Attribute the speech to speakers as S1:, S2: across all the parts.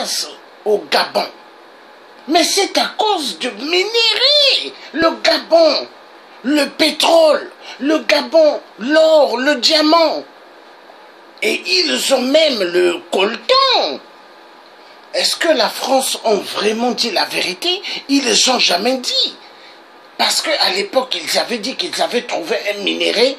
S1: passe au Gabon, mais c'est à cause de minerais. Le Gabon, le pétrole, le Gabon, l'or, le diamant. Et ils ont même le coltan. Est-ce que la France a vraiment dit la vérité? Ils ne l'ont jamais dit. Parce qu'à l'époque, ils avaient dit qu'ils avaient trouvé un minerai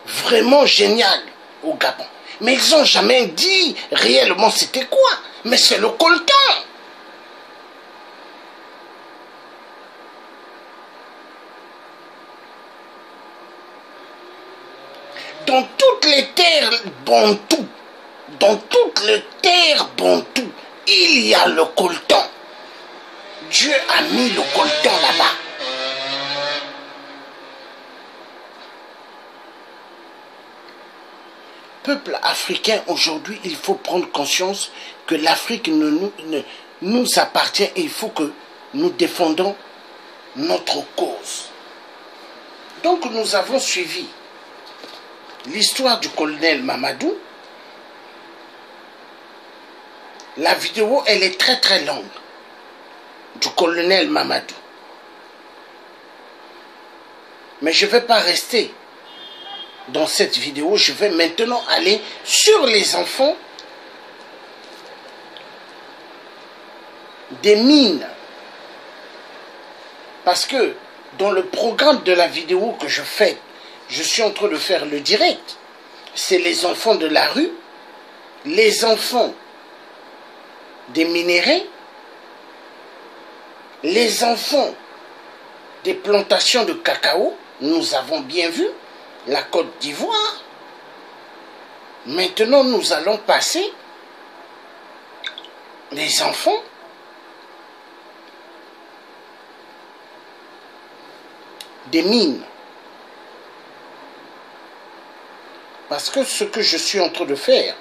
S1: vraiment génial au Gabon. Mais ils n'ont jamais dit réellement c'était quoi. Mais c'est le coltan. Dans toutes les terres bantoues, il y a le coltan. Dieu a mis le coltan là-bas. Peuple africain, aujourd'hui, il faut prendre conscience que l'Afrique nous appartient et il faut que nous défendons notre cause. Donc nous avons suivi l'histoire du colonel Mamadou. La vidéo, elle est très très longue, du colonel Mamadou. Mais je ne vais pas rester dans cette vidéo. Je vais maintenant aller sur les enfants des mines. Parce que dans le programme de la vidéo que je fais, je suis en train de faire le direct. C'est les enfants de la rue, les enfants des minéraux, les enfants des plantations de cacao. Nous avons bien vu la Côte d'Ivoire. Maintenant, nous allons passer les enfants des mines. Parce que ce que je suis en train de faire,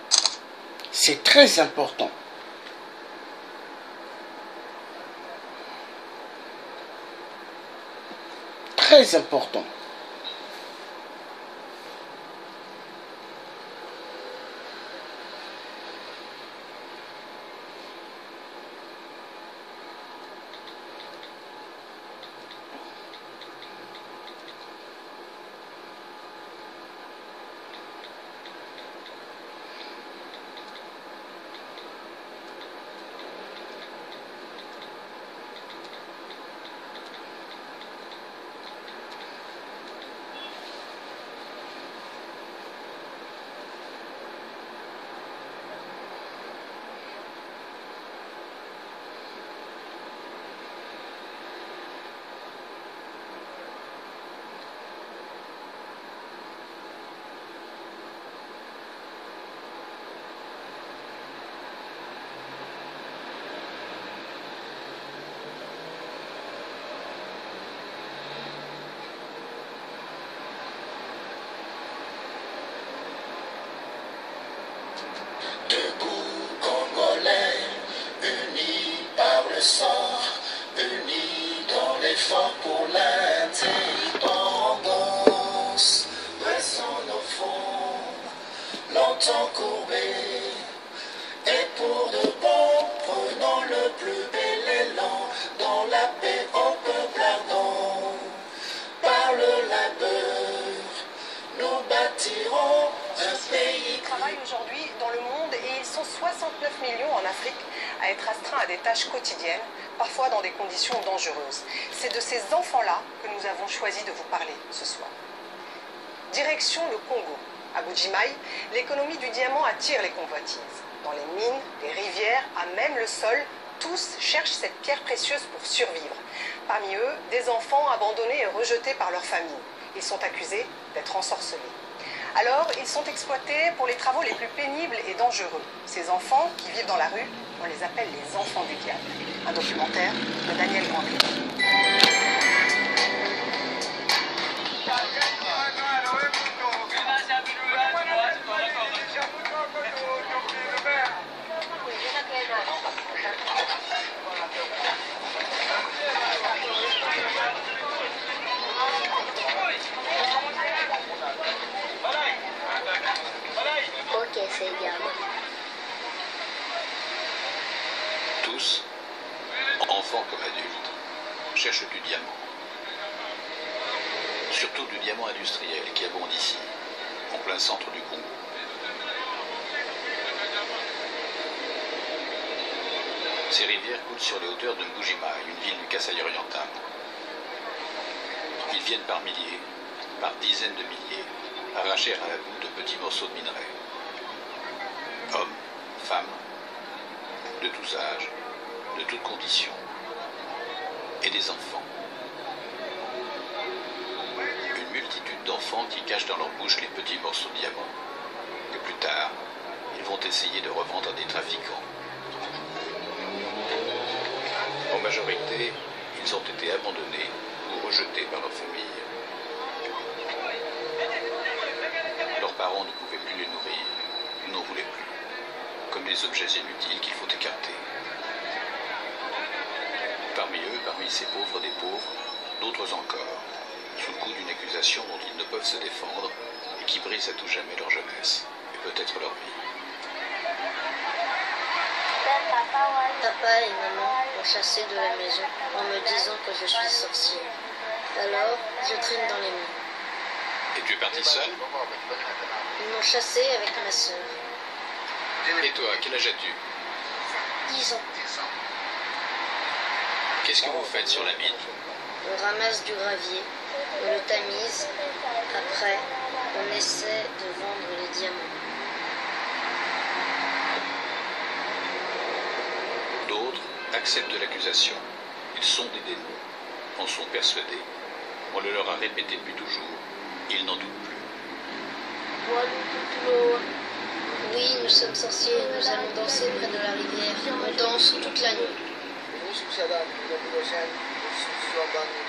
S1: c'est très important. Très important.
S2: Unis dans l'effort pour l'indépendance, dressons nos fronts, longtemps courbés, et pour de bon, prenons le plus bel élan, dans la paix au peuple ardent, par le labeur, nous bâtirons un pays.
S3: Ils travaillent aujourd'hui dans le monde et ils sont 69 millions en Afrique à être astreints à des tâches quotidiennes, parfois dans des conditions dangereuses. C'est de ces enfants-là que nous avons choisi de vous parler ce soir. Direction le Congo. À Bujimaï, l'économie du diamant attire les convoitises. Dans les mines, les rivières, à même le sol, tous cherchent cette pierre précieuse pour survivre. Parmi eux, des enfants abandonnés et rejetés par leur famille. Ils sont accusés d'être ensorcelés. Alors, ils sont exploités pour les travaux les plus pénibles et dangereux. Ces enfants qui vivent dans la rue, on les appelle les enfants du diable. Un documentaire de Daniel Grandin.
S4: Que se llama. tous, enfants comme adultes, cherchent du diamant. Surtout du diamant industriel qui abonde ici, en plein centre du Congo. Ces rivières coulent sur les hauteurs de Mbujima, une ville du Kasaï oriental. Ils viennent par milliers, par dizaines de milliers, arracher à la boue de petits morceaux de minerais. Hommes, femmes, de tous âges, de toutes conditions, et des enfants. Une multitude d'enfants qui cachent dans leur bouche les petits morceaux de diamant, que plus tard, ils vont essayer de revendre à des trafiquants. En majorité, ils ont été abandonnés ou rejetés par leur famille. Leurs parents ne pouvaient plus les nourrir, n'en voulaient plus, comme des objets inutiles qu'il faut écarter. Parmi eux, parmi ces pauvres des pauvres, d'autres encore, sous le coup d'une accusation dont ils ne peuvent se défendre et qui brise à tout jamais leur jeunesse, et peut-être leur vie.
S5: Papa et maman m'ont chassé de la maison en me disant que je suis sorcière. Alors, je traîne dans les mines.
S4: Et tu es parti seul?
S5: Ils m'ont chassé avec ma sœur.
S4: Et toi, quel âge as-tu?
S5: 10 ans.
S4: Qu'est-ce que vous faites sur la mine?
S5: On ramasse du gravier, on le tamise. Après, on essaie de vendre les diamants.
S4: D'autres acceptent l'accusation. Ils sont des démons, en sont persuadés. On le leur a répété depuis toujours. Ils n'en doutent plus.
S5: Oui, nous sommes sorciers, nous allons danser près de la rivière. On danse toute la nuit.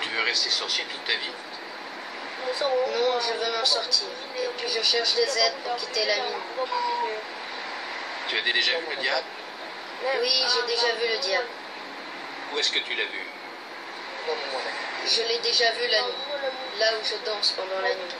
S4: Tu veux rester sorcier toute ta vie?
S5: Non, je veux m'en sortir. Et puis je cherche des aides pour quitter la mine.
S4: Tu as déjà vu le diable?
S5: Oui, j'ai déjà vu le diable.
S4: Où est-ce que tu l'as vu?
S5: Je l'ai déjà vu la nuit, là où je danse pendant la nuit.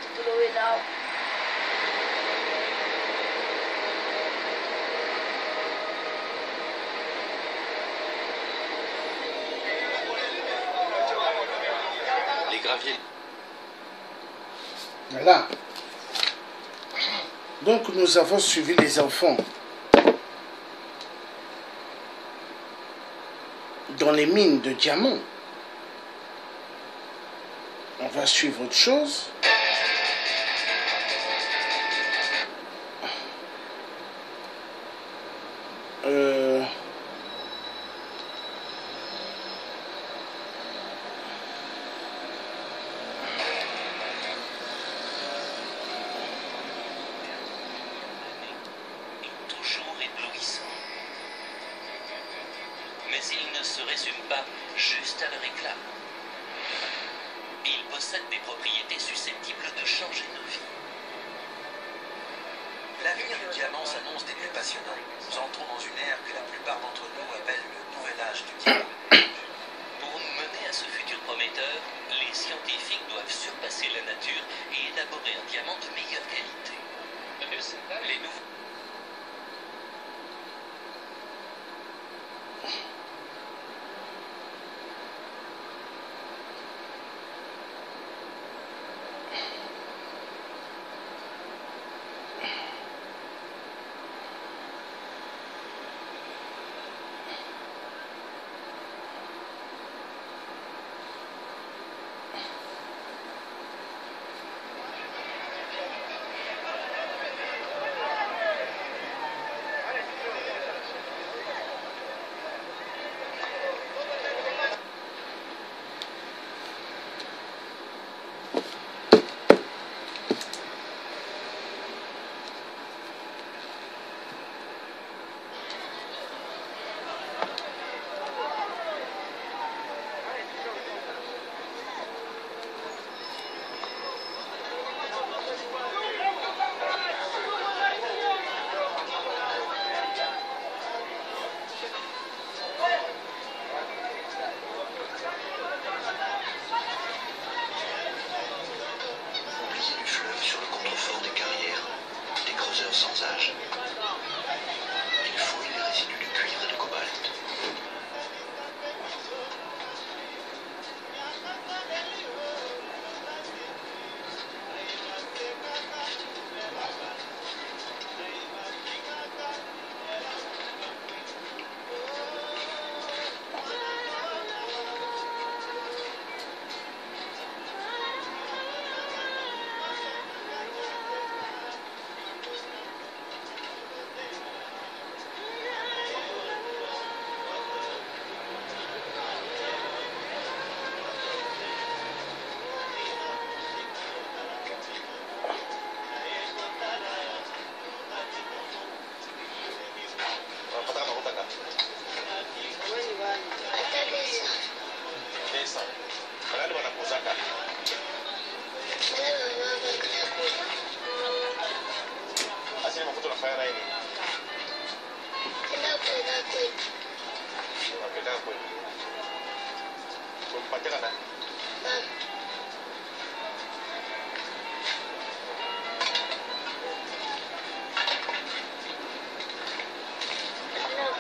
S4: Les graviers.
S1: Voilà. Donc nous avons suivi les enfants dans les mines de diamants. On va suivre autre chose.
S6: Toujours éblouissant. Mais il ne se résume pas juste à leur éclat. Ils possèdent des propriétés susceptibles de changer nos vies.
S7: L'avenir du diamant s'annonce des plus passionnants. Nous entrons dans une ère que la plupart d'entre nous appellent le nouvel âge du diamant.
S6: Pour nous mener à ce futur prometteur, les scientifiques doivent surpasser la nature et élaborer un diamant de meilleure qualité. Les nouveaux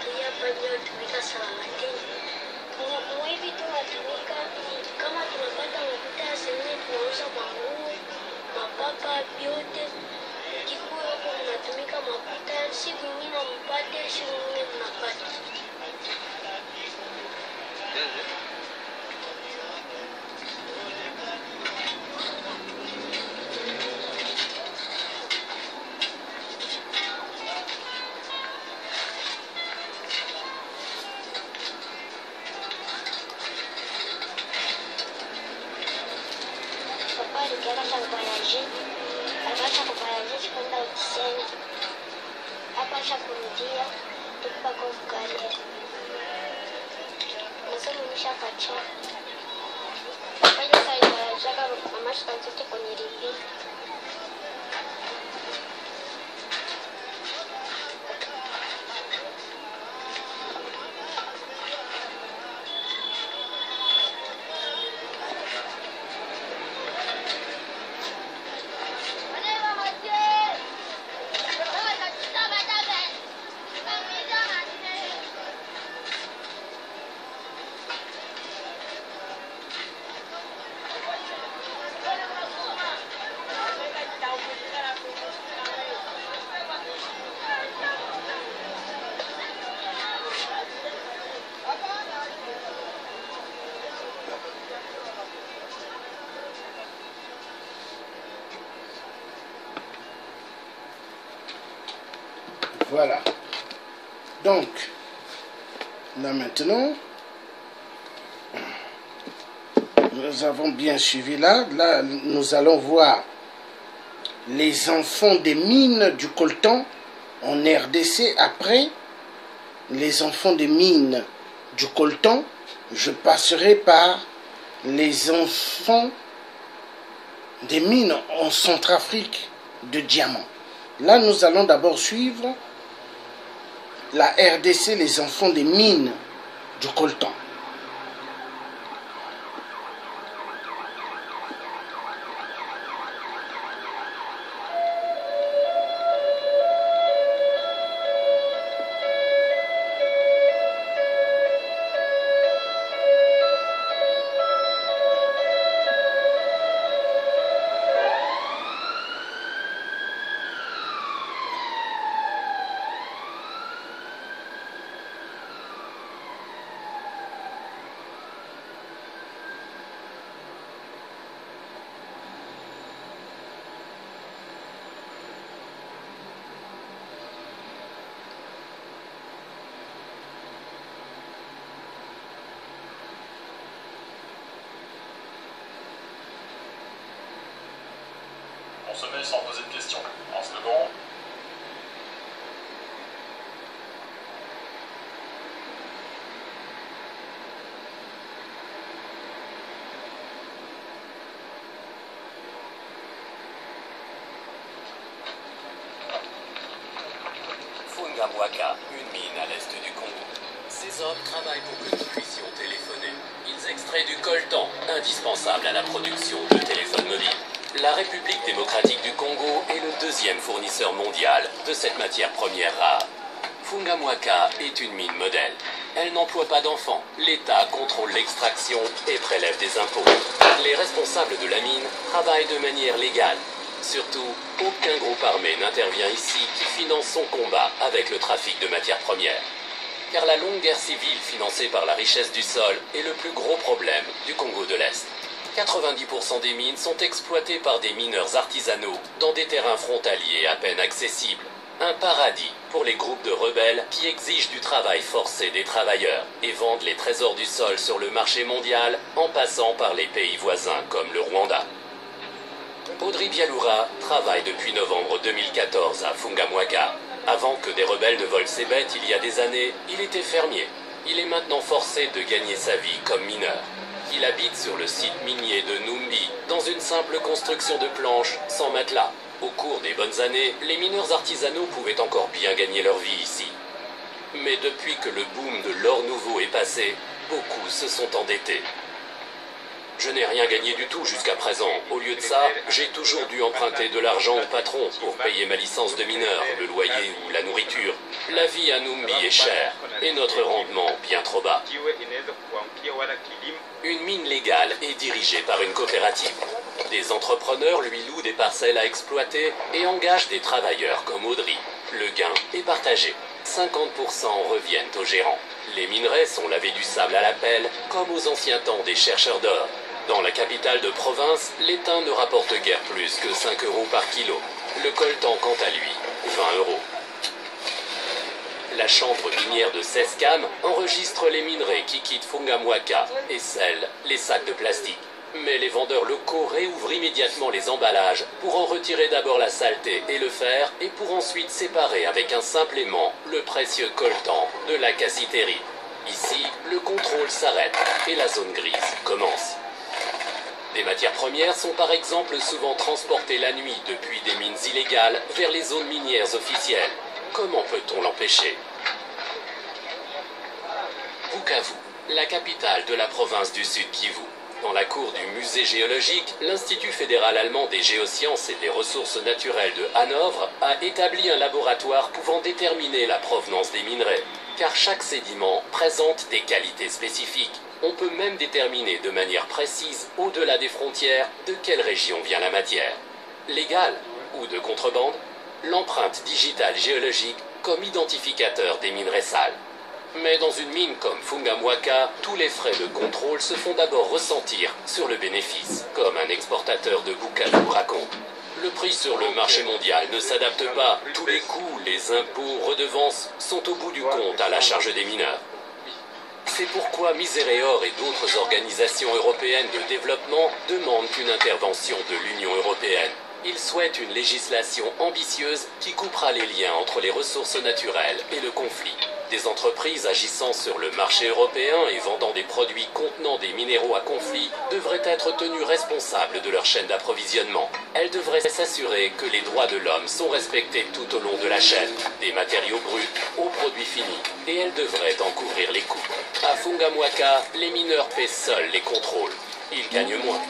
S5: Pia pale tumika sawa tena. Kwa hivi tunatumika kama tunapata mafuta ya semeni tunauza manguo, mapapa vyote. Kikuwa hapo mnatumika mafuta, siku nyingine mpate, siku nyingine mnapata. Papa alikiaka cha kuvoyager, akacha kuvoyager kwenda Utiseni. Hapa cha kurudia, tukipa kwa Bukaria. Masomo nishapacha. Papa alivoyagaka mama tukanzote kwenye rivi.
S1: Voilà. Donc, là maintenant, nous avons bien suivi là. Là, nous allons voir les enfants des mines du coltan en RDC. Après, les enfants des mines du coltan, je passerai par les enfants des mines en Centrafrique de diamants. Là, nous allons d'abord suivre la RDC, les enfants des mines du coltan.
S8: On se met sans poser de questions. Un slogan.
S9: Fungamwaka, une mine à l'est du Congo. Ces hommes travaillent pour que nous puissions téléphoner. Ils extraient du coltan, indispensable à la production de téléphones mobiles. La République démocratique du Congo est le deuxième fournisseur mondial de cette matière première rare. Fungamwaka est une mine modèle. Elle n'emploie pas d'enfants. L'État contrôle l'extraction et prélève des impôts. Les responsables de la mine travaillent de manière légale. Surtout, aucun groupe armé n'intervient ici qui finance son combat avec le trafic de matières premières. Car la longue guerre civile financée par la richesse du sol est le plus gros problème du Congo de l'Est. 90% des mines sont exploitées par des mineurs artisanaux dans des terrains frontaliers à peine accessibles. Un paradis pour les groupes de rebelles qui exigent du travail forcé des travailleurs et vendent les trésors du sol sur le marché mondial en passant par les pays voisins comme le Rwanda. Audrey Bialoura travaille depuis novembre 2014 à Fungamwaka. Avant que des rebelles ne volent ses bêtes il y a des années, il était fermier. Il est maintenant forcé de gagner sa vie comme mineur. Il habite sur le site minier de Numbi, dans une simple construction de planches, sans matelas. Au cours des bonnes années, les mineurs artisanaux pouvaient encore bien gagner leur vie ici. Mais depuis que le boom de l'or nouveau est passé, beaucoup se sont endettés. Je n'ai rien gagné du tout jusqu'à présent. Au lieu de ça, j'ai toujours dû emprunter de l'argent au patron pour payer ma licence de mineur, le loyer ou la nourriture. La vie à Numbi est chère et notre rendement bien trop bas. Une mine légale est dirigée par une coopérative. Des entrepreneurs lui louent des parcelles à exploiter et engagent des travailleurs comme Audrey. Le gain est partagé. 50% reviennent aux gérants. Les minerais sont lavés du sable à la pelle, comme aux anciens temps des chercheurs d'or. Dans la capitale de province, l'étain ne rapporte guère plus que 5 € par kilo. Le coltan, quant à lui, 20 €. La chambre minière de Sescam enregistre les minerais qui quittent Fungamwaka et scelle les sacs de plastique. Mais les vendeurs locaux réouvrent immédiatement les emballages pour en retirer d'abord la saleté et le fer et pour ensuite séparer avec un simple aimant le précieux coltan de la cassiterie. Ici, le contrôle s'arrête et la zone grise commence. Des matières premières sont par exemple souvent transportées la nuit depuis des mines illégales vers les zones minières officielles. Comment peut-on l'empêcher? Bukavu, la capitale de la province du Sud Kivu. Dans la cour du musée géologique, l'Institut fédéral allemand des géosciences et des ressources naturelles de Hanovre a établi un laboratoire pouvant déterminer la provenance des minerais. Car chaque sédiment présente des qualités spécifiques. On peut même déterminer de manière précise, au-delà des frontières, de quelle région vient la matière. Légale ou de contrebande, l'empreinte digitale géologique comme identificateur des minerais sales. Mais dans une mine comme Fungamwaka, tous les frais de contrôle se font d'abord ressentir sur le bénéfice, comme un exportateur de Bukavu raconte. Le prix sur le marché mondial ne s'adapte pas. Tous les coûts, les impôts, redevances sont au bout du compte à la charge des mineurs. C'est pourquoi Misereor et d'autres organisations européennes de développement demandent une intervention de l'Union européenne. Ils souhaitent une législation ambitieuse qui coupera les liens entre les ressources naturelles et le conflit. Des entreprises agissant sur le marché européen et vendant des produits contenant des minéraux à conflit devraient être tenues responsables de leur chaîne d'approvisionnement. Elles devraient s'assurer que les droits de l'homme sont respectés tout au long de la chaîne, des matériaux bruts aux produits finis, et elles devraient en couvrir les coûts. À Fungamwaka, les mineurs paient seuls les contrôles. Ils gagnent moins.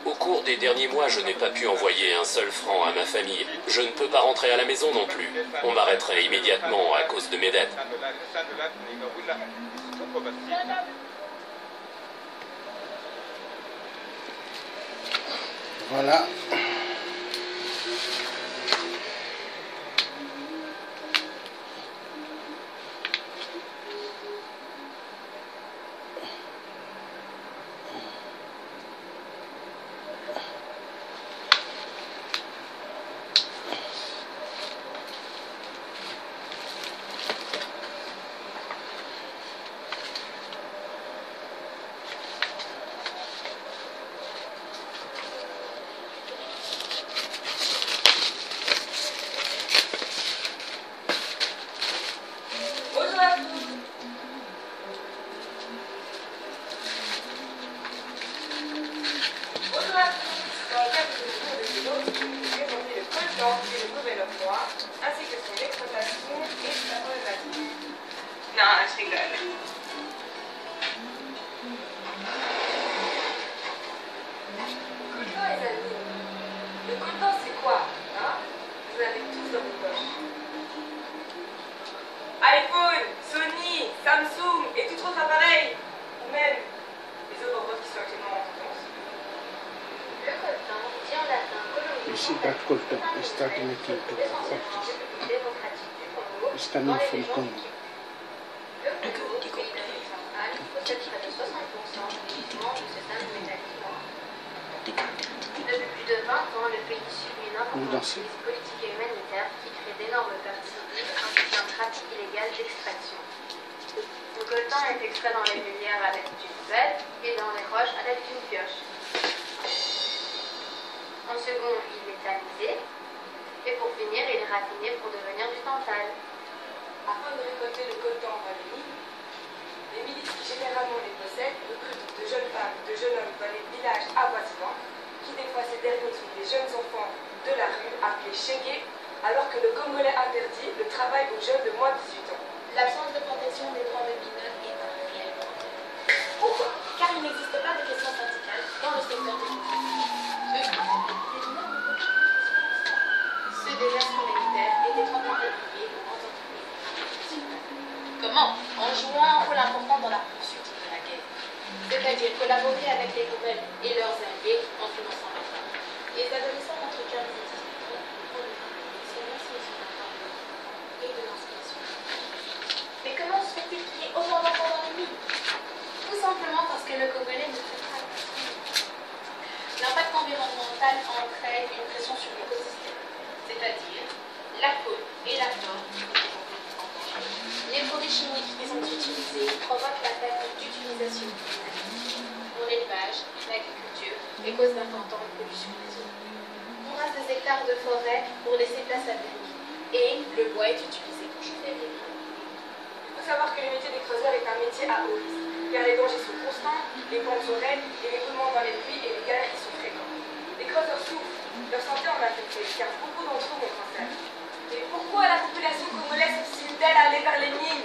S9: Au cours des derniers mois, je n'ai pas pu envoyer un seul franc à ma famille. Je ne peux pas rentrer à la maison non plus. On m'arrêterait immédiatement à cause de mes dettes.
S1: Voilà.
S10: iPhone, Sony, Samsung et tout autre appareil, ou même les autres robots qui sont actuellement en tendance.
S5: Le coltan, dit en latin
S1: You see that coltan is starting making to
S5: démocratique du Congo,
S1: It's coming from Congo.
S5: Le Congo, pays d'Afrique centrale, possède près de 60% du gisement de cet âge métallique noir. Depuis plus de 20 ans, le pays subit une importante crise politique et humanitaire qui crée d'énormes pertes civiles ainsi qu'un trafic illégal d'extraction. Le coltan est extrait dans les minières à l'aide d'une pelle et dans les roches à l'aide d'une pioche. En second, il est tamisé et pour finir, il est raffiné pour devenir du tantal.
S10: Afin de récolter le coltan dans les mines, les milices qui généralement les possèdent recrutent de jeunes femmes, de jeunes hommes dans les villages avoisinants, qui des fois ces derniers sont des jeunes enfants de la rue appelés chégués alors que le Congolais interdit le travail aux jeunes de moins de 18 ans.
S5: L'absence de protection des droits de mineurs est un réel problème. Pourquoi? Car il n'existe pas de questions syndicales dans le secteur de ce désastre humanitaire est étroitement relié aux grandes entreprises. Comment? En jouant un rôle important dans la poursuite de la guerre. C'est-à-dire collaborer avec les rebelles et leurs alliés en finançant leur femme. Les adolescents entre 15 et 18 ans ont le seulement si ils sont capables et de l'inspiration. Mais comment se fait-il qu'il y ait autant d'enfants dans les mines? Tout simplement parce que le Congolais ne fait pas attention. L'impact environnemental entraîne une pression sur l'écosystème, c'est-à-dire la faune et la flore. Les produits chimiques qui sont utilisés provoquent la perte d'utilisation pour l'élevage, l'agriculture et cause d'importantes pollutions des eaux. On rase des hectares de forêt pour laisser place à des mines et le bois est utilisé pour chauffer les mines.
S10: Il faut savoir que le métier des creuseurs est un métier à haut risque, car les dangers sont constants, les pentes sont raides et les roulements dans les pluies et les galeries sont fréquents. Les creuseurs souffrent, leur santé en a affecté, car beaucoup d'entre eux ont cancer. Et pourquoi la population congolaise s'obstine-t-elle à aller vers les mines?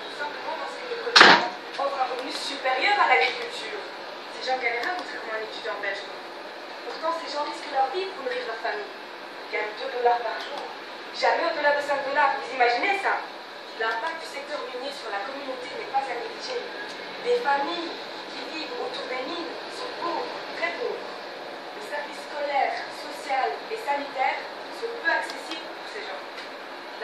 S10: Tout simplement parce que le coltan offre un revenu supérieur à l'agriculture. Ces gens galèrent contrairement à un étudiant belge. Pourtant, ces gens risquent leur vie pour nourrir leur famille. Ils gagnent $2 par jour. Jamais au-delà de $5. Vous imaginez ça? L'impact du secteur minier sur la communauté n'est pas à négliger. Des familles qui vivent autour des mines sont pauvres, très pauvres. Le service scolaire, social et sanitaire sont peu accessibles pour ces gens.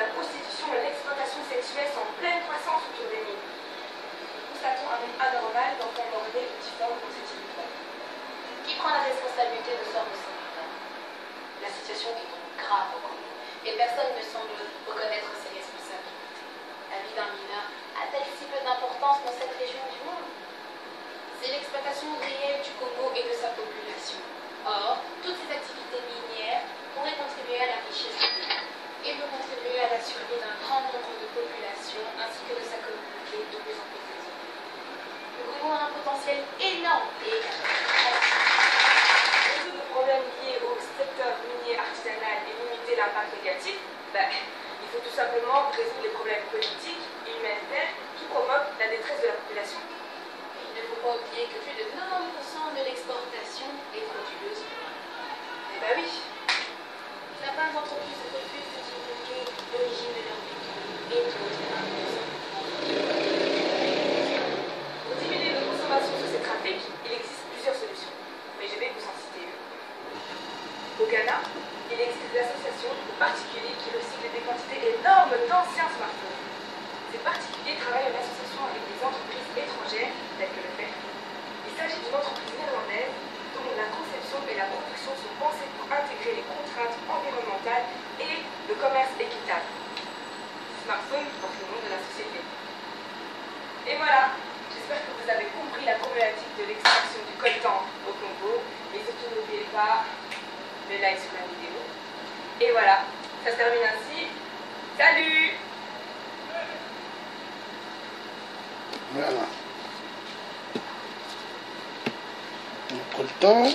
S10: La prostitution et l'exploitation sexuelle sont en pleine croissance autour des mines. Nous constatons un nombre anormal d'enfants mort-nés ou difformes dans cette île.
S5: Qui prend la responsabilité de sorte de ces états? La situation est donc grave au Congo et personne ne semble reconnaître ses responsabilités. La vie d'un mineur a-t-elle si peu d'importance dans cette région du monde? C'est l'exploitation réelle du Congo et de sa population. Or, toutes ces activités minières pourraient contribuer à la richesse du pays et peut contribuer à la survie d'un grand nombre de populations ainsi que de sa communauté de plus en plus petite. Le Congo a un potentiel énorme et
S10: Résoudre le problème lié au secteur minier artisanal et limiter l'impact négatif, il faut tout simplement résoudre les problèmes politiques et humanitaires qui provoquent la détresse de la population.
S5: Il ne faut pas oublier que plus de 90% de l'exportation est frauduleuse.
S10: Eh ben oui.
S5: Certaines entreprises refusent de divulguer l'origine de leurs véhicules et d'autres imposent.
S10: Pour diminuer nos consommations sur ces trafics, il existe plusieurs solutions, mais je vais vous en citer une. Au Ghana, il existe des associations de particuliers qui recyclent des quantités énormes d'anciens smartphones. Ces particuliers travaillent en association avec des entreprises étrangères telles que le FER. Il s'agit d'une entreprise néerlandaise dont la conception et la production sont pensées pour intégrer les contraintes environnementales et le commerce équitable. Smartphone porte le nom de la société. Et voilà, j'espère que vous avez compris la problématique de l'extraction du coltan au Congo, mais surtout n'oubliez pas le like sur la vidéo. Et voilà, ça se termine ainsi. Salut!
S1: Voilà. Le coltan.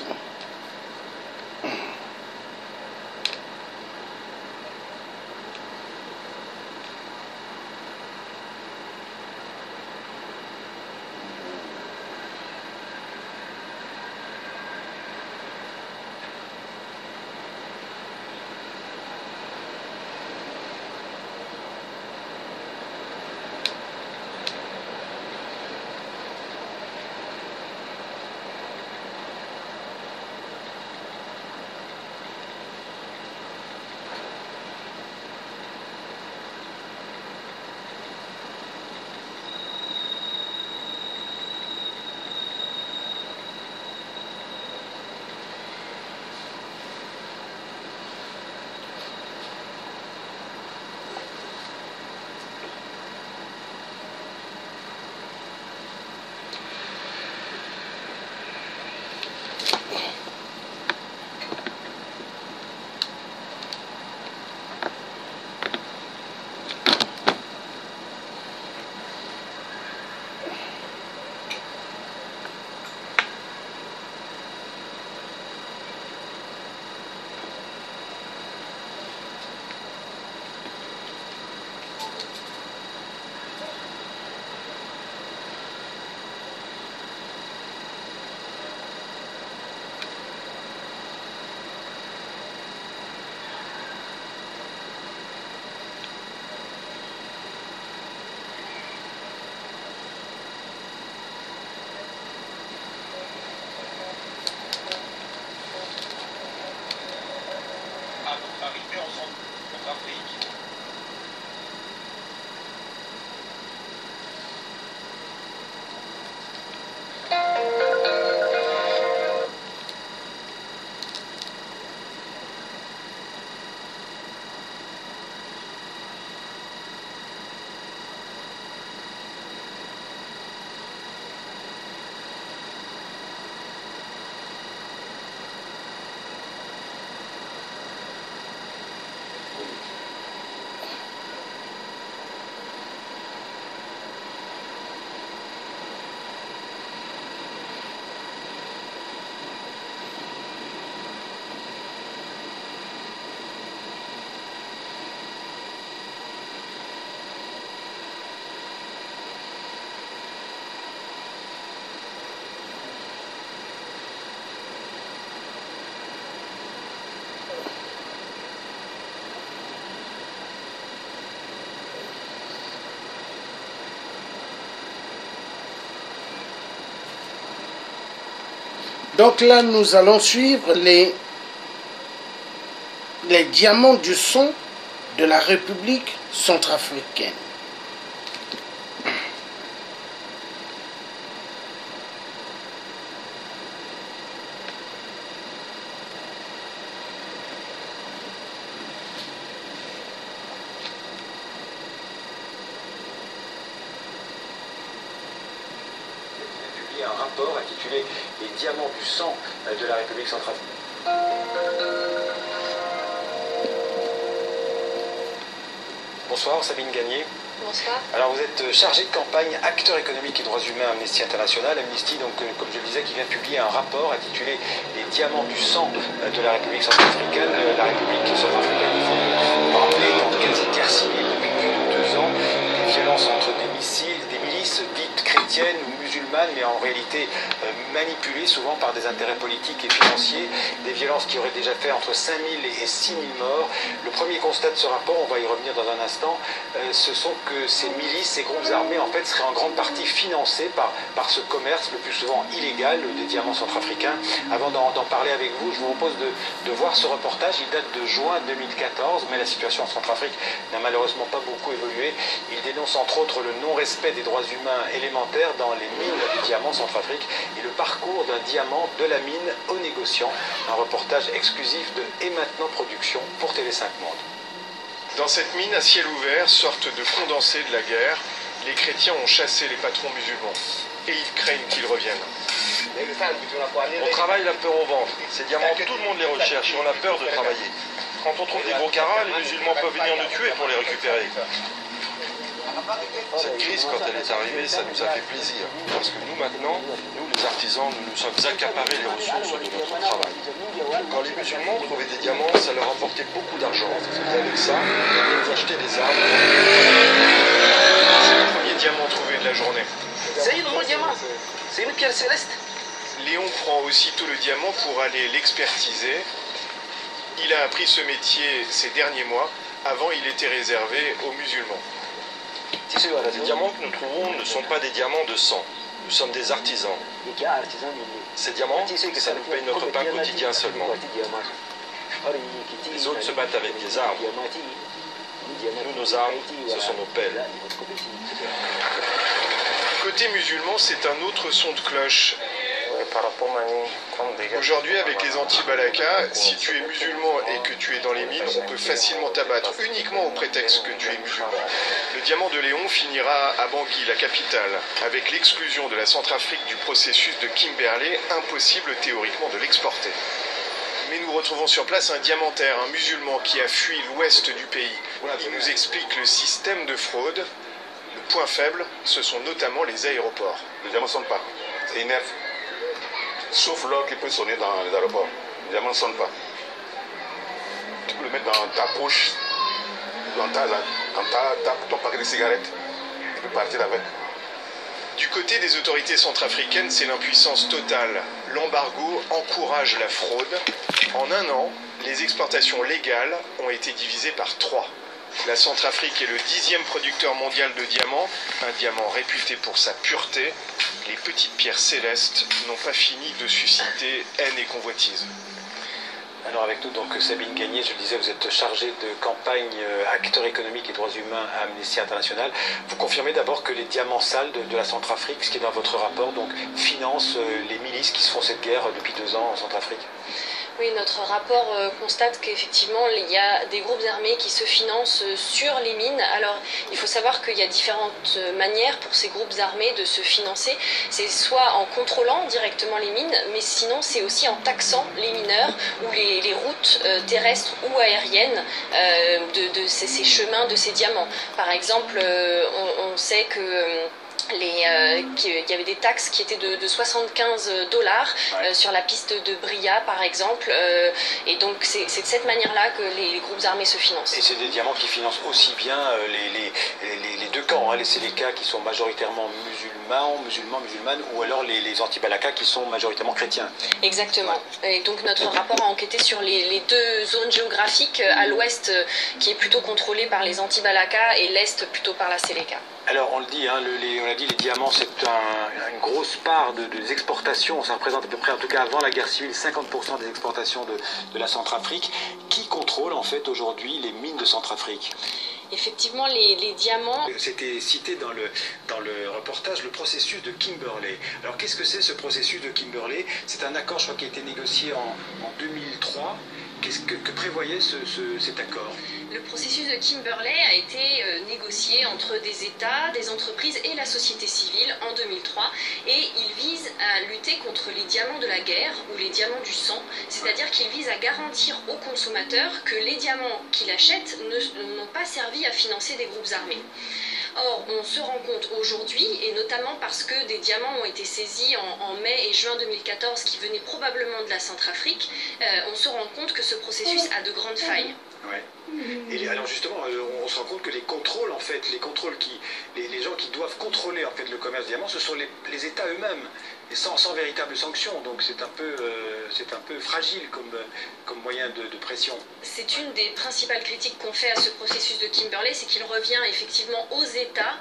S7: Centrafrique.
S1: Donc là, nous allons suivre les diamants du son de la République centrafricaine.
S11: Un rapport intitulé « Les diamants du sang de la République centrafricaine ». Bonsoir, Sabine Gagné.
S12: Bonsoir.
S11: Alors vous êtes chargé de campagne, acteur économique et droits humains Amnesty International. Amnesty, donc, comme je le disais, qui vient de publier un rapport intitulé « Les diamants du sang de la République centrafricaine ». La République centrafricaine, il faut rappeler, est en quasi-guerre civile depuis plus de 2 ans. Des violences entre des milices dites chrétiennes ou musulmanes, mais en réalité manipulées souvent par des intérêts politiques et financiers. Des violences qui auraient déjà fait entre 5 000 et 6 000 morts. Le premier constat de ce rapport, on va y revenir dans un instant, ce sont que ces milices, ces groupes armés, en fait, seraient en grande partie financés par ce commerce, le plus souvent illégal, des diamants centrafricains. Avant d'en parler avec vous, je vous propose de voir ce reportage. Il date de juin 2014, mais la situation en Centrafrique n'a malheureusement pas beaucoup évolué. Il dénonce entre autres le non-respect des droits humains élémentaires dans les mines de diamants Centrafrique et le parcours d'un diamant de la mine au négociant. Un reportage exclusif de Et Maintenant Production pour TV5 Monde.
S13: Dans cette mine à ciel ouvert, sorte de condensé de la guerre, les chrétiens ont chassé les patrons musulmans. Et ils craignent qu'ils reviennent.
S14: On travaille la peur au ventre. Ces diamants, tout le monde les recherche et on a peur de travailler. Quand on trouve des gros caras, les musulmans peuvent venir nous tuer pour les récupérer. Cette crise, quand elle est arrivée, ça nous a fait plaisir. Parce que nous, maintenant, nous les artisans, nous nous sommes accaparés les ressources de notre travail. Quand les musulmans trouvaient des diamants, ça leur apportait beaucoup d'argent. Et avec ça, ils nous achetaient des armes.
S13: C'est le premier diamant trouvé de la journée.
S15: C'est un gros diamant. C'est une pierre céleste.
S13: Léon prend aussitôt le diamant pour aller l'expertiser. Il a appris ce métier ces derniers mois. Avant, il était réservé aux musulmans.
S14: Les diamants que nous trouvons ne sont pas des diamants de sang. Nous sommes des artisans. Ces diamants, ça nous paye notre pain quotidien seulement. Les autres se battent avec des armes. Nous, nos armes, ce sont nos pelles.
S13: Côté musulman, c'est un autre son de cloche. Aujourd'hui, avec les anti-Balaka, si tu es musulman et que tu es dans les mines, on peut facilement t'abattre uniquement au prétexte que tu es musulman. Le diamant de Léon finira à Bangui, la capitale. Avec l'exclusion de la Centrafrique du processus de Kimberley, impossible théoriquement de l'exporter. Mais nous retrouvons sur place un diamantaire, un musulman qui a fui l'ouest du pays. Il nous explique le système de fraude. Le point faible, ce sont notamment les aéroports.
S16: Les diamants ne sonnent pas, c'est inerte. Sauf l'or qui peut sonner dans les aéroports. Les diamants ne sonnent pas. Tu peux le mettre dans ta poche, dans ton paquet de cigarettes. Tu peux partir avec.
S13: Du côté des autorités centrafricaines, c'est l'impuissance totale. L'embargo encourage la fraude. En un an, les exportations légales ont été divisées par 3. La Centrafrique est le 10e producteur mondial de diamants, un diamant réputé pour sa pureté. Les petites pierres célestes n'ont pas fini de susciter haine et convoitise.
S11: Alors avec nous, donc Sabine Gagné, je le disais, vous êtes chargée de campagne acteurs économiques et droits humains à Amnesty International. Vous confirmez d'abord que les diamants sales de la Centrafrique, ce qui est dans votre rapport, donc financent les milices qui se font cette guerre depuis 2 ans en Centrafrique?
S12: Oui, notre rapport constate qu'effectivement, il y a des groupes armés qui se financent sur les mines. Alors, il faut savoir qu'il y a différentes manières pour ces groupes armés de se financer. C'est soit en contrôlant directement les mines, mais sinon c'est aussi en taxant les mineurs ou les routes terrestres ou aériennes de ces chemins, de ces diamants. Par exemple, on sait que... qu'il y avait des taxes qui étaient de 75 $ sur la piste de Bria par exemple, et donc c'est de cette manière-là que les groupes armés se financent.
S11: Et c'est des diamants qui financent aussi bien les 2 camps, hein, les Séléka qui sont majoritairement musulmanes, ou alors les anti-Balaka qui sont majoritairement chrétiens.
S12: Exactement. Et donc notre rapport a enquêté sur les 2 zones géographiques, à l'ouest qui est plutôt contrôlée par les anti-Balaka et l'est plutôt par la Séléka.
S11: Alors on le dit, hein, on l'a dit, les diamants c'est une grosse part des exportations, ça représente à peu près, en tout cas avant la guerre civile, 50% des exportations de la Centrafrique. Qui contrôle en fait aujourd'hui les mines de Centrafrique?
S12: Effectivement, les diamants...
S11: C'était cité dans le reportage, le processus de Kimberley. Alors qu'est-ce que c'est ce processus de Kimberley? C'est un accord, je crois, qui a été négocié en 2003. Qu'est-ce que prévoyait cet accord?
S12: Le processus de Kimberley a été négocié entre des États, des entreprises et la société civile en 2003, et il vise à lutter contre les diamants de la guerre ou les diamants du sang, c'est-à-dire qu'il vise à garantir aux consommateurs que les diamants qu'il achète n'ont pas servi à financer des groupes armés. Or, on se rend compte aujourd'hui, et notamment parce que des diamants ont été saisis en mai et juin 2014 qui venaient probablement de la Centrafrique, on se rend compte que ce processus a de grandes failles.
S11: Ouais. Et alors justement, on se rend compte que les contrôles, en fait, les gens qui doivent contrôler en fait le commerce de diamants, ce sont les États eux-mêmes, et sans véritable sanction. Donc c'est un peu fragile comme moyen de pression.
S12: C'est une des principales critiques qu'on fait à ce processus de Kimberley, c'est qu'il revient effectivement aux États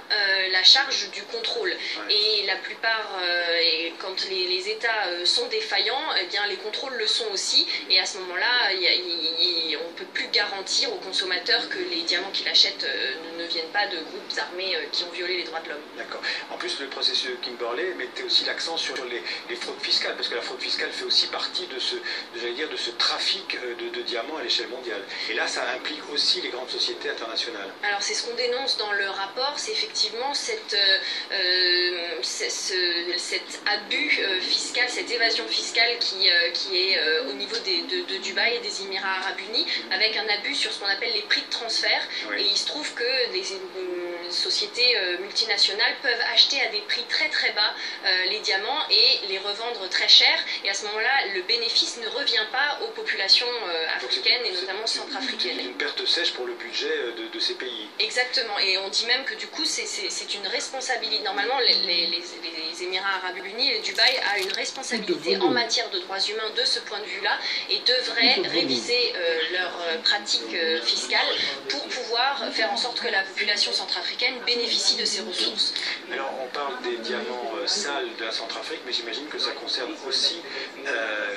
S12: la charge du contrôle. Ouais. Et la plupart, quand les États sont défaillants, eh bien les contrôles le sont aussi. Et à ce moment-là, on ne peut plus garantir aux consommateurs que les diamants qu'il achète ne viennent pas de groupes armés qui ont violé les droits de l'homme.
S11: D'accord. En plus, le processus de Kimberley mettait aussi l'accent sur les fraudes fiscales, parce que la fraude fiscale fait aussi partie de ce trafic de diamants à l'échelle mondiale. Et là, ça implique aussi les grandes sociétés internationales.
S12: Alors, c'est ce qu'on dénonce dans le rapport, c'est effectivement cet abus fiscal, cette évasion fiscale qui est au niveau de Dubaï et des Émirats Arabes Unis, avec un abus sur ce qu'on appelle les prix de transfert. Oui. Et il se trouve que des sociétés multinationales peuvent acheter à des prix très très bas les diamants et les revendre très cher, et à ce moment-là le bénéfice ne revient pas aux populations africaines et notamment centrafricaines.
S11: C'est une perte sèche pour le budget de ces pays.
S12: Exactement, et on dit même que du coup c'est une responsabilité. Normalement les Émirats Arabes Unis et Dubaï a une responsabilité en matière de droits humains de ce point de vue-là, et devrait réviser leurs pratiques fiscales pour pouvoir faire en sorte que la population centrafricaine bénéficie de ces ressources.
S11: Alors on parle des diamants sales de la Centrafrique, mais j'imagine que ça concerne aussi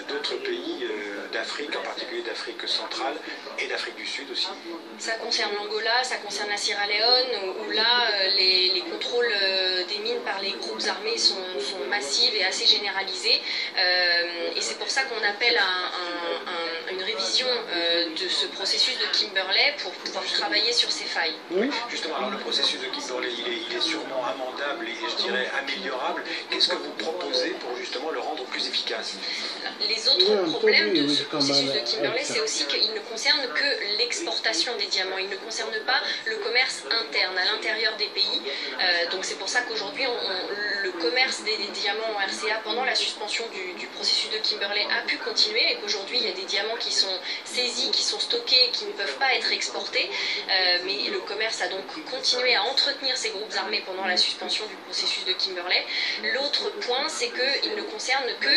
S11: d'autres pays d'Afrique, en particulier d'Afrique centrale et d'Afrique du Sud aussi.
S12: Ça concerne l'Angola, ça concerne la Sierra Leone, où là les contrôles des mines par les groupes armés sont massifs et assez généralisés, et c'est pour ça qu'on appelle à une révision de ce processus de Kimberley pour pouvoir travailler sur ces failles.
S11: Oui. Justement, alors le processus de Kimberley, il est sûrement amendable et je dirais améliorable. Qu'est-ce que vous proposez pour justement le rendre plus efficace?
S12: Les autres problèmes de ce processus de Kimberley, c'est aussi qu'il ne concerne que l'exportation des diamants. Il ne concerne pas le commerce interne, à l'intérieur des pays. Donc c'est pour ça qu'aujourd'hui, le commerce des diamants en RCA, pendant la suspension du processus de Kimberley, a pu continuer, et qu'aujourd'hui, il y a des diamants qui sont saisis, qui sont stockés, qui ne peuvent pas être exportés. Mais le commerce a donc continué à entretenir ces groupes armés pendant la suspension du processus de Kimberley. L'autre point, c'est qu'il ne concerne que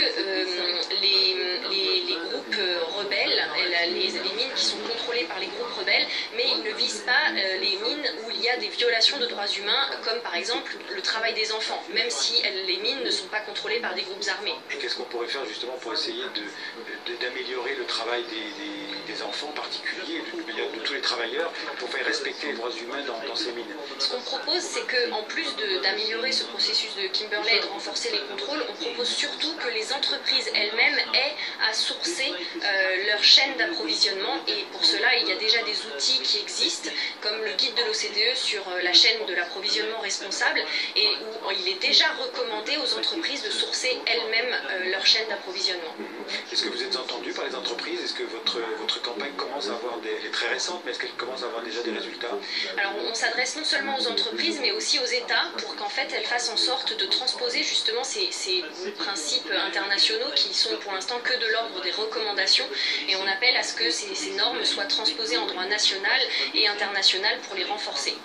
S12: les groupes rebelles, les mines qui sont contrôlées par les groupes rebelles, mais il ne vise pas les mines où il y a des violations de droits humains, comme par exemple le travail des enfants, même si les mines ne sont pas contrôlées par des groupes armés.
S11: Et qu'est-ce qu'on pourrait faire justement pour essayer d'améliorer le travail travail des enfants particuliers, de tous les travailleurs, pour faire respecter les droits humains dans ces mines.
S12: Ce qu'on propose, c'est qu'en plus d'améliorer ce processus de Kimberley et de renforcer les contrôles, on propose surtout que les entreprises elles-mêmes aient à sourcer leur chaîne d'approvisionnement. Et pour cela, il y a déjà des outils qui existent, comme le guide de l'OCDE sur la chaîne de l'approvisionnement responsable, et où il est déjà recommandé aux entreprises de sourcer elles-mêmes leur chaîne d'approvisionnement.
S11: Est-ce que vous êtes entendu par les entreprises? Est-ce que votre campagne commence à avoir elle est très récente, mais est-ce qu'elle commence à avoir déjà des résultats?
S12: Alors on s'adresse non seulement aux entreprises, mais aussi aux États, pour qu'en fait elles fassent en sorte de transposer justement ces principes internationaux qui sont pour l'instant que de l'ordre des recommandations, et on appelle à ce que ces normes soient transposées en droit national et international pour les renforcer.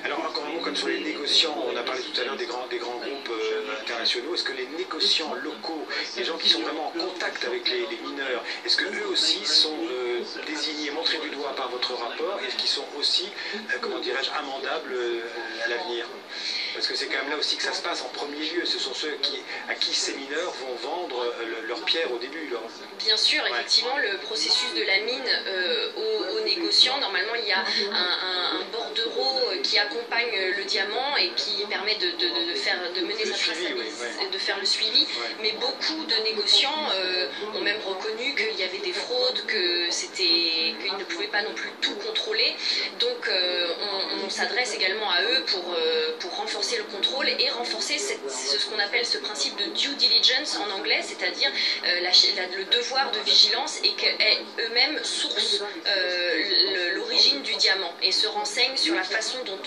S11: Alors encore un mot comme sur les négociants, on a parlé tout à l'heure des grands groupes internationaux. Est-ce que les négociants locaux, les gens qui sont vraiment en contact avec les mineurs, est-ce que eux aussi sont désignés, montrés du doigt par votre rapport, et qu'ils sont aussi, comment dirais-je, amendables à l'avenir? Parce que c'est quand même là aussi que ça se passe en premier lieu. Ce sont ceux à qui ces mineurs vont vendre leurs pierres au début.
S12: Bien sûr, effectivement, le processus de la mine aux négociants, normalement il y a un bordereau qui accompagne le diamant et qui permet de mener sa traçabilité, de faire le suivi. Mais beaucoup de négociants ont même reconnu qu'il y avait des fraudes, qu'ils ne pouvaient pas non plus tout contrôler. Donc on s'adresse également à eux pour renforcer le contrôle et renforcer ce qu'on appelle ce principe de due diligence en anglais, c'est-à-dire le devoir de vigilance, et qu'eux-mêmes sourcent l'origine du diamant et se renseignent sur la façon dont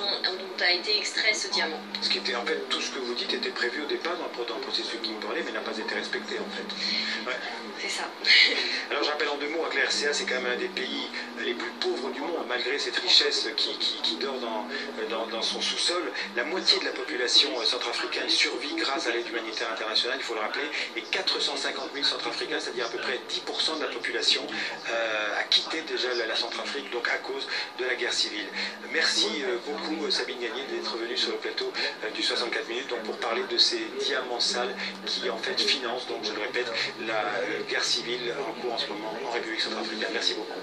S12: a été extrait ce diamant.
S11: Ce qui était en fait, tout ce que vous dites était prévu au départ dans le processus qui me parlait, mais n'a pas été respecté en fait. Ouais.
S12: C'est ça.
S11: Alors je rappelle en deux mots que la RCA c'est quand même un des pays les plus pauvres du monde, malgré cette richesse qui dort dans son sous-sol. La moitié de la population centrafricaine survit grâce à l'aide humanitaire internationale, il faut le rappeler, et 450 000 Centrafricains, c'est-à-dire à peu près 10% de la population, a quitté déjà la Centrafrique, donc à cause de la guerre civile. Merci beaucoup Sabine Gagné d'être venue sur le plateau du 64 minutes donc, pour parler de ces diamants sales qui en fait financent, donc je le répète, la guerre civile en cours en ce moment en République centrafricaine. Merci beaucoup.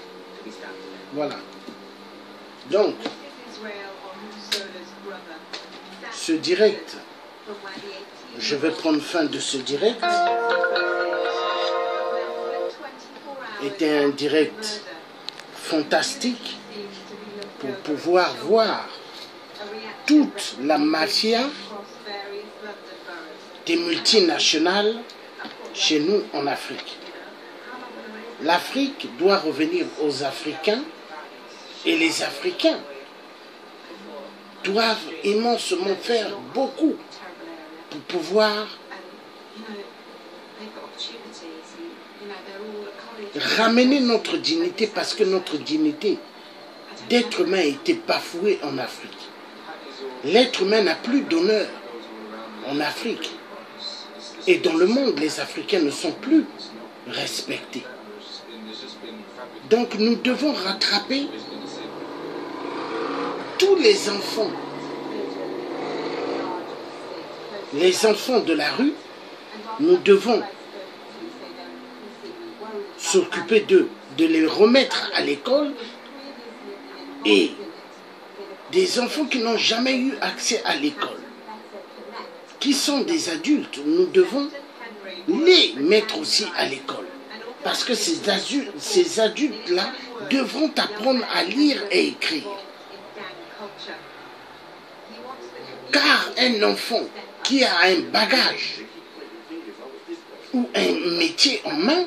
S1: Voilà. Donc, ce direct, je vais prendre fin de ce direct, était un direct fantastique pour pouvoir voir toute la mafia des multinationales chez nous en Afrique. L'Afrique doit revenir aux Africains et les Africains doivent immensement faire beaucoup pour pouvoir ramener notre dignité, parce que notre dignité d'être humain a été bafouée en Afrique. L'être humain n'a plus d'honneur en Afrique. Et dans le monde, les Africains ne sont plus respectés. Donc nous devons rattraper tous les enfants de la rue. Nous devons s'occuper d'eux, de les remettre à l'école, et des enfants qui n'ont jamais eu accès à l'école, qui sont des adultes, nous devons les mettre aussi à l'école. Parce que ces adultes-là devront apprendre à lire et écrire. Car un enfant qui a un bagage ou un métier en main,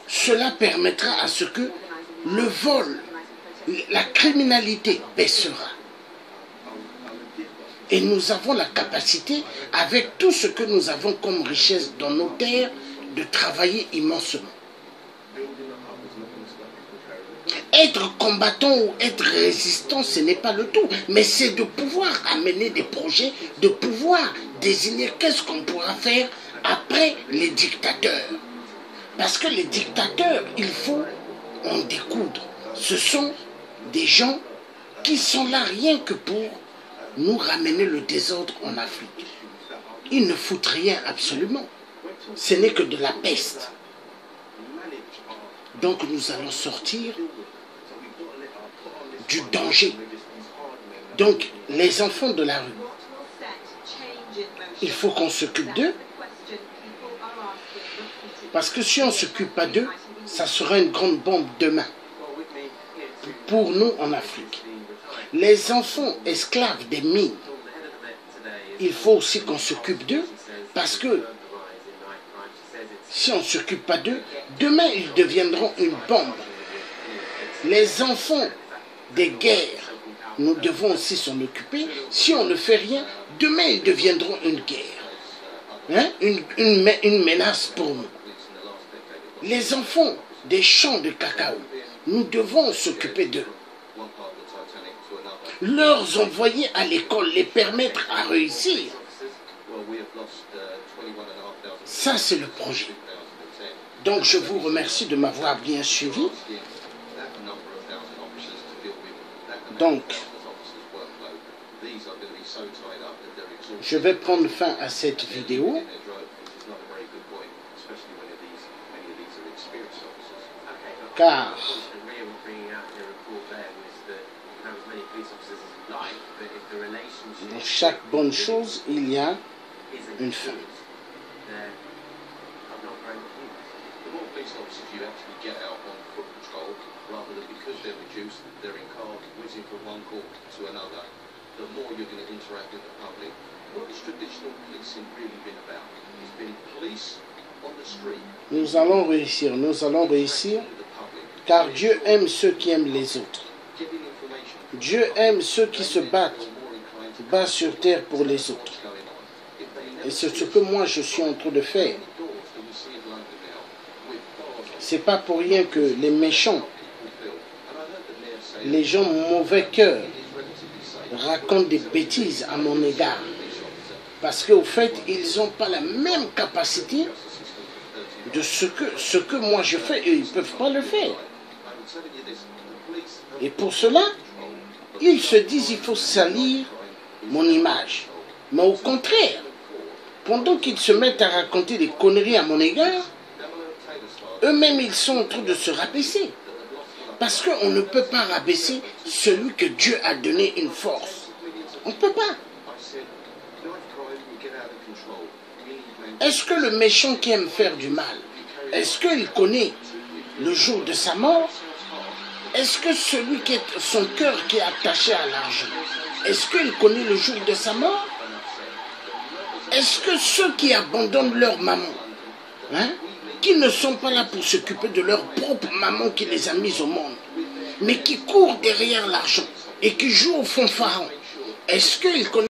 S1: cela permettra à ce que le vol, la criminalité baissera. Et nous avons la capacité, avec tout ce que nous avons comme richesse dans nos terres, de travailler immensement. Être combattant ou être résistant, ce n'est pas le tout, mais c'est de pouvoir amener des projets, de pouvoir désigner qu'est-ce qu'on pourra faire après les dictateurs. Parce que les dictateurs, il faut en découdre. Ce sont des gens qui sont là rien que pour nous ramener le désordre en Afrique. Ils ne foutent rien absolument. ce n'est que de la peste. Donc nous allons sortir du danger. Donc les enfants de la rue, il faut qu'on s'occupe d'eux. Parce que si on ne s'occupe pas d'eux, ça sera une grande bombe demain. Pour nous en Afrique. Les enfants esclaves des mines, il faut aussi qu'on s'occupe d'eux. Parce que si on ne s'occupe pas d'eux, demain ils deviendront une bombe. Les enfants des guerres, nous devons aussi s'en occuper. Si on ne fait rien, demain ils deviendront une guerre. Hein? Une menace pour nous. Les enfants des champs de cacao, nous devons s'occuper d'eux. Leur envoyer à l'école, les permettre à réussir. Ça, c'est le projet. Donc, je vous remercie de m'avoir bien suivi. Donc, je vais prendre fin à cette vidéo. Car dans chaque bonne chose, il y a une fin. Nous allons réussir, car Dieu aime ceux qui aiment les autres. Dieu aime ceux qui se battent bas sur terre pour les autres. Et c'est ce que moi je suis en train de faire. C'est pas pour rien que les méchants, les gens mauvais cœur, racontent des bêtises à mon égard. Parce qu'au fait, ils n'ont pas la même capacité de ce que moi je fais, et ils ne peuvent pas le faire. Et pour cela, ils se disent il faut salir mon image. Mais au contraire, pendant qu'ils se mettent à raconter des conneries à mon égard, eux-mêmes ils sont en train de se rabaisser. Parce qu'on ne peut pas rabaisser celui que Dieu a donné une force. On ne peut pas. Est-ce que le méchant qui aime faire du mal, est-ce qu'il connaît le jour de sa mort? Est-ce que celui qui est son cœur qui est attaché à l'argent, est-ce qu'il connaît le jour de sa mort? Est-ce que ceux qui abandonnent leur maman, hein, qui ne sont pas là pour s'occuper de leur propre maman qui les a mis au monde, mais qui courent derrière l'argent et qui jouent au fanfaron, est-ce qu'ils connaissent